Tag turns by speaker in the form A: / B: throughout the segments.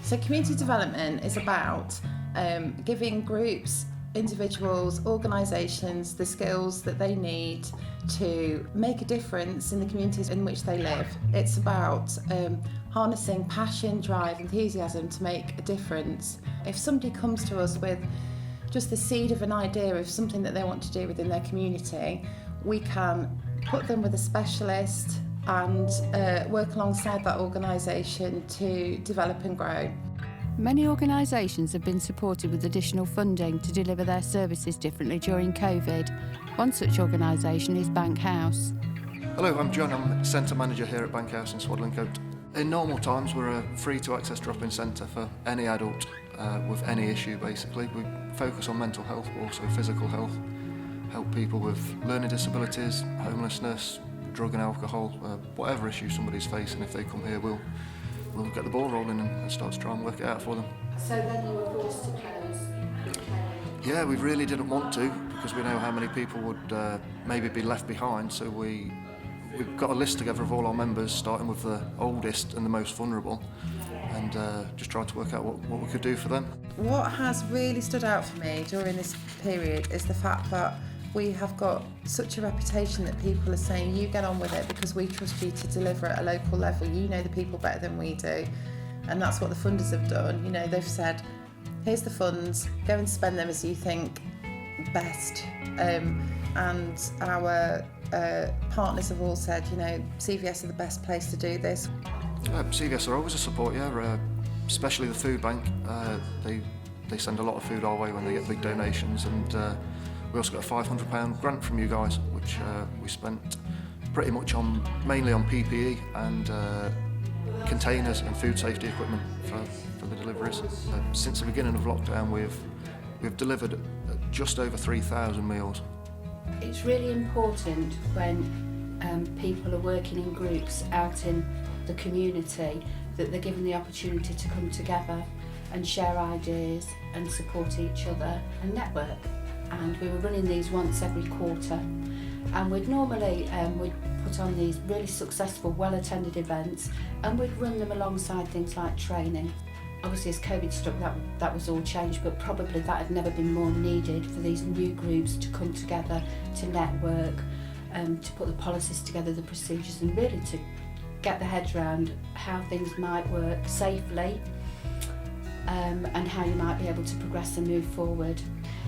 A: So community development is about giving groups, individuals, organisations the skills that they need to make a difference in the communities in which they live. It's about harnessing passion, drive, enthusiasm to make a difference. If somebody comes to us with just the seed of an idea of something that they want to do within their community, we can put them with a specialist and work alongside that organisation to develop and grow.
B: Many organisations have been supported with additional funding to deliver their services differently during COVID. One such organisation is Bank House.
C: Hello, I'm John. I'm Centre Manager here at Bank House in Swadlincote. In normal times, we're a free-to-access drop-in centre for any adult with any issue, basically. We focus on mental health, but also physical health, help people with learning disabilities, homelessness, drug and alcohol, whatever issue somebody's facing. If they come here, we'll get the ball rolling and start to try and work it out for them.
B: So then you were forced to close?
C: Yeah, we really didn't want to, because we know how many people would maybe be left behind, so we've got a list together of all our members, starting with the oldest and the most vulnerable, and just tried to work out what we could do for them.
A: What has really stood out for me during this period is the fact that we have got such a reputation that people are saying, you get on with it because we trust you to deliver at a local level. You know the people better than we do. And that's what the funders have done. You know, they've said, here's the funds, go and spend them as you think best. And our partners have all said, you know, CVS are the best place to do this.
C: CVS are always a support, yeah, especially the food bank. They send a lot of food our way when they get big donations, and we also got a £500 grant from you guys, which we spent pretty much mainly on PPE and containers and food safety equipment for the deliveries. Since the beginning of lockdown, we've delivered just over 3,000 meals.
B: It's really important when people are working in groups out in the community that they're given the opportunity to come together and share ideas and support each other and network. And we were running these once every quarter, and we'd normally we'd put on these really successful, well-attended events, and we'd run them alongside things like training. Obviously, as COVID struck, that was all changed, but probably that had never been more needed for these new groups to come together, to network, to put the policies together, the procedures, and really to get their heads around how things might work safely, and how you might be able to progress and move forward.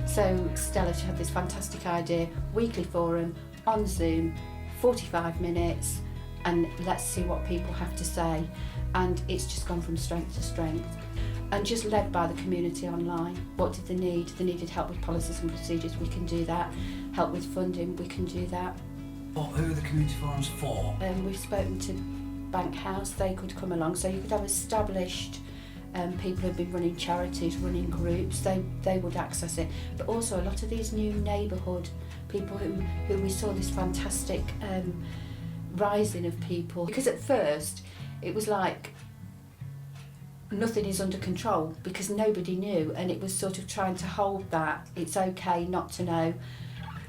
B: So Stella, she had this fantastic idea, weekly forum on Zoom, 45 minutes, and let's see what people have to say. And it's just gone from strength to strength. And just led by the community online. What did they need? They needed help with policies and procedures, we can do that. Help with funding, we can do that.
D: Who are the community forums for?
B: We've spoken to Bank House, they could come along, so you could have established people who've been running charities, running groups, they would access it. But also a lot of these new neighbourhood people who we saw this fantastic rising of people. Because at first it was like nothing is under control because nobody knew, and it was sort of trying to hold that it's okay not to know,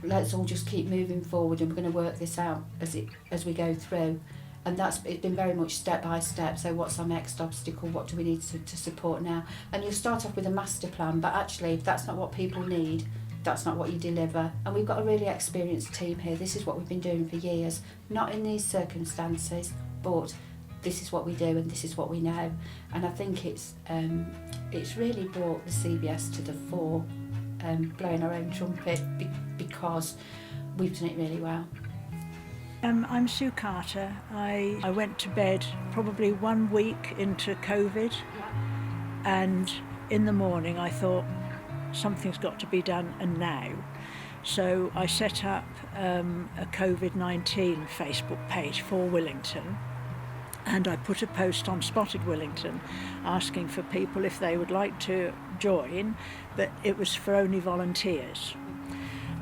B: let's all just keep moving forward and we're going to work this out as we go through. And it's been very much step by step. So what's our next obstacle? What do we need to support now? And you'll start off with a master plan, but actually if that's not what people need, that's not what you deliver. And we've got a really experienced team here. This is what we've been doing for years, not in these circumstances, but this is what we do and this is what we know. And I think it's really brought the CVS to the fore, blowing our own trumpet because we've done it really well.
E: I'm Sue Carter. I went to bed probably 1 week into COVID, and in the morning I thought something's got to be done, and now. So I set up a COVID-19 Facebook page for Willington, and I put a post on Spotted Willington asking for people if they would like to join, but it was for only volunteers.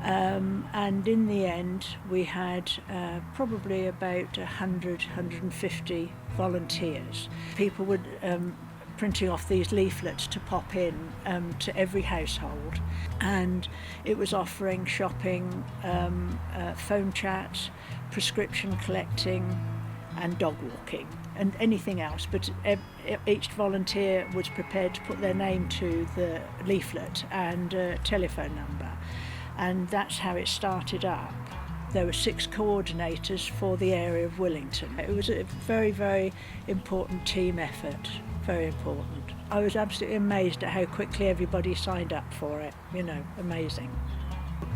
E: And in the end we had probably about 150 volunteers. People were printing off these leaflets to pop in to every household, and it was offering shopping, phone chat, prescription collecting and dog walking. and anything else, but each volunteer was prepared to put their name to the leaflet and telephone number, and that's how it started up. There were 6 coordinators for the area of Willington. It was a very, very important team effort, very important. I was absolutely amazed at how quickly everybody signed up for it, amazing.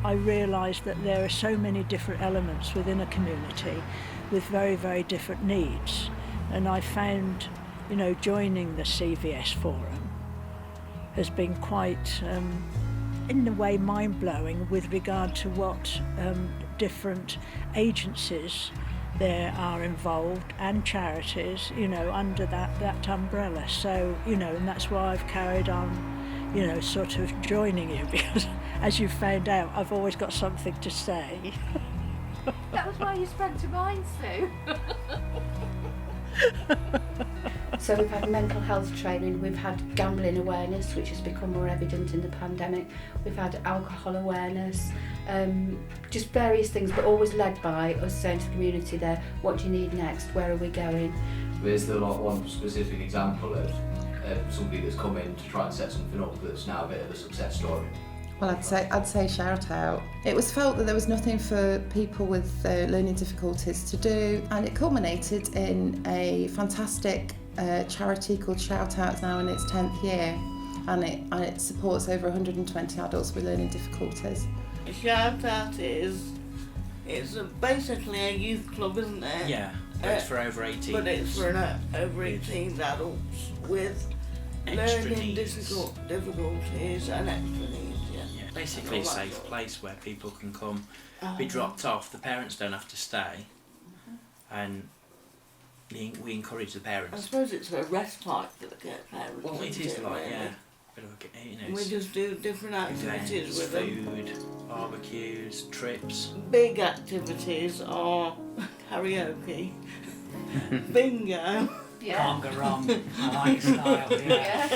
E: I realised that there are so many different elements within a community with very, very different needs. And I found, joining the CVS forum has been quite, in a way, mind-blowing with regard to what different agencies there are involved and charities, under that umbrella. So, and that's why I've carried on, sort of joining you, because as you found out, I've always got something to say.
B: That was why you spoke to mine, Sue. So we've had mental health training, we've had gambling awareness, which has become more evident in the pandemic. We've had alcohol awareness, just various things, but always led by us saying to the community there, what do you need next, where are we going?
F: Is there like one specific example of somebody that's come in to try and set something up that's now a bit of a success story?
A: Well, I'd say shout out. It was felt that there was nothing for people with learning difficulties to do, and it culminated in a fantastic charity called Shout Out, now in its 10th year, and it supports over 120 adults with learning difficulties.
G: Shout Out it's basically a youth club, isn't it?
D: Yeah, but it's for over 18s.
G: But it's for over 18 adults with
D: Extra
G: learning
D: needs.
G: difficulties and extra needs.
D: Yeah, basically a safe place where people can come, be dropped off. The parents don't have to stay, and we encourage the
G: I
D: parents.
G: suppose it's a respite for the parents.
D: Well, it
G: isn't
D: is like,
G: really?
D: yeah, bit of a,
G: We
D: it's
G: just do different activities
D: events,
G: with them.
D: food, barbecues, trips.
G: Big activities are karaoke, bingo.
D: Can't go wrong. I like style. Yeah.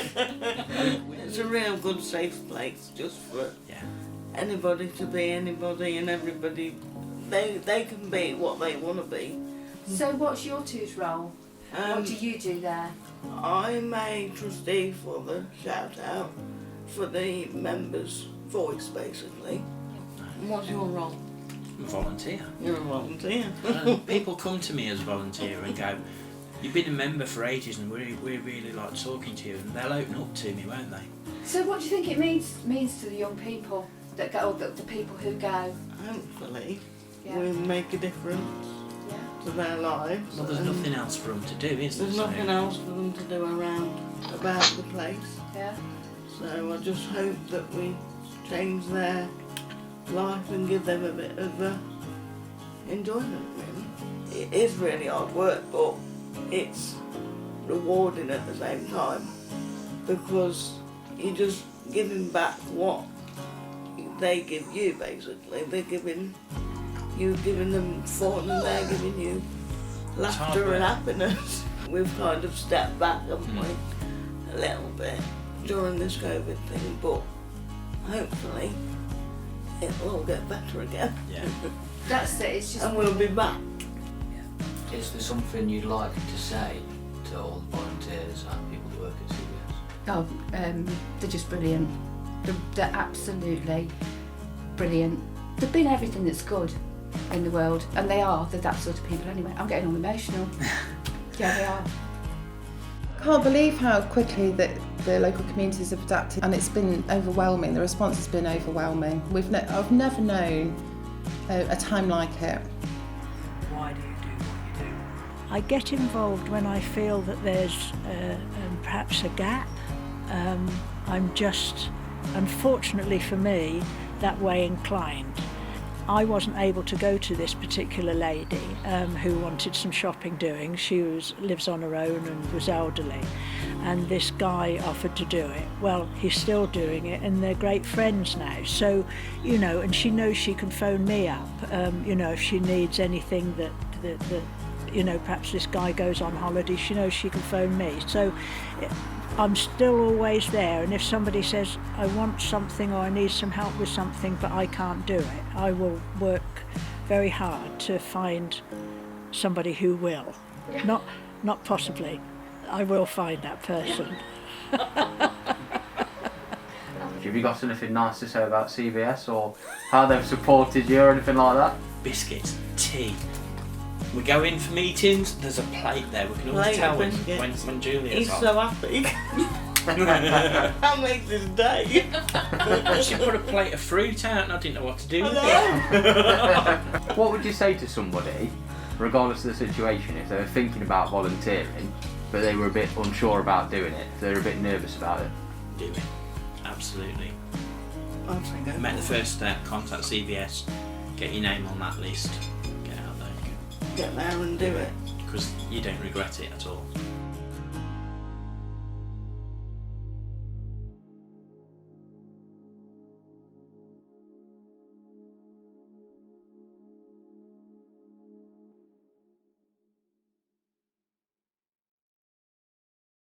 G: It's a real good safe place just for
D: Yeah.
G: anybody to be anybody, and everybody they can be what they want to be.
B: So what's your two's role? What do you do there?
G: I'm a trustee for the Shout Out, for the members' voice basically. And what's your role?
D: I'm a volunteer.
G: You're a volunteer.
D: People come to me as a volunteer and go, "You've been a member for ages, and we really like talking to you," and they'll open up to me, won't they?
B: So what do you think it means to the young people that go, or the people who go?
G: Hopefully
B: Yeah.
G: we make a difference
B: Yeah.
G: to their lives.
D: Well, there's
G: and
D: nothing else for them to do, is there?
G: There's nothing else for them to do about the place.
B: Yeah.
G: So I just hope that we change their life and give them a bit of enjoyment, really. It is really hard work, but it's rewarding at the same time, because you're just giving back what they give you, basically. You're giving them fun, and they're giving you laughter and happiness. We've kind of stepped back, haven't we, a little bit during this COVID thing, but hopefully it'll all get better again.
D: Yeah.
B: That's it. It's just.
G: And we'll be back.
F: Is there something you'd like to say to all the volunteers and people that work at CVS?
B: Oh, they're just brilliant. They're absolutely brilliant. They've been everything that's good in the world, and they're that sort of people anyway. I'm getting all emotional. Yeah, they are.
A: Can't believe how quickly that the local communities have adapted, and it's been overwhelming. The response has been overwhelming. I've never known a time like it.
D: Why do you do what you do?
E: I get involved when I feel that there's perhaps a gap. I'm just, unfortunately for me, that way inclined. I wasn't able to go to this particular lady who wanted some shopping doing. She lives on her own and was elderly, and this guy offered to do it. Well, he's still doing it, and they're great friends now. So, and she knows she can phone me up, if she needs anything that perhaps this guy goes on holiday, she knows she can phone me. So I'm still always there, and if somebody says, I want something or I need some help with something but I can't do it, I will work very hard to find somebody who will. not possibly. I will find that person.
H: Have you got anything nice to say about CVS or how they've supported you or anything like that?
D: Biscuits, tea. We go in for meetings, there's a plate there. We can always
G: Plate
D: tell
G: of
D: when
G: biscuits.
D: Julia's
G: He's
D: on.
G: so happy. That makes his day.
D: She put a plate of fruit out and I didn't know what to do with it.
H: What would you say to somebody, regardless of the situation, if they were thinking about volunteering, but they were a bit unsure about doing it, if they were a bit nervous about it?
D: Do it. Absolutely.
G: I'd say go
D: Make the
G: for it.
D: first step, contact CVS, get your name on that list, get out there.
G: Get there and do it.
D: Because you don't regret it at all.